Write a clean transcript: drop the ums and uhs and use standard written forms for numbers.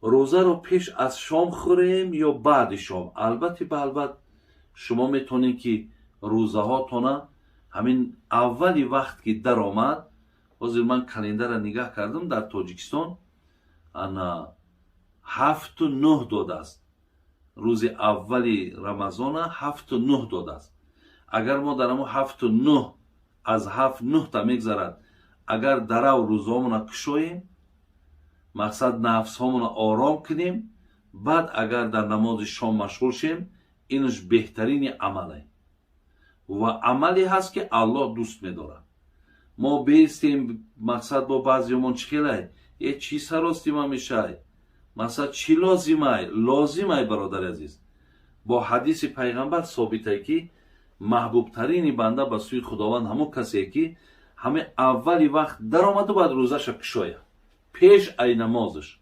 روزه رو پیش از شام خوریم یا بعد شام؟ البته به البته شما میتونید که روزه هاتون همین اولی وقت که در آمد، حاضر من کلندر را نگاه کردم در تاجیکستان انا 7 و 9 داده است. روز اولی رمضان 7 و 9 داده است. اگر ما در همون 7 و 9 از 7 9 تا میگذرد، اگر در او روزامون کشویم، مقصد نفس همون آرام کنیم، بعد اگر در نماز شام مشغول شیم، اینش بهترین عمله و عملی هست که الله دوست میداره. ما بیستیم مقصد با بعضیمون چخیله یه چی سراستیم همیشه، مقصد چی لازمه؟ لازمه برادر عزیز، با حدیث پیغمبر ثابته که محبوب ترین بنده به سوی خداوند همون کسی که همه اولی وقت در آمد و بعد روزش کشایه پیش ای نمازش.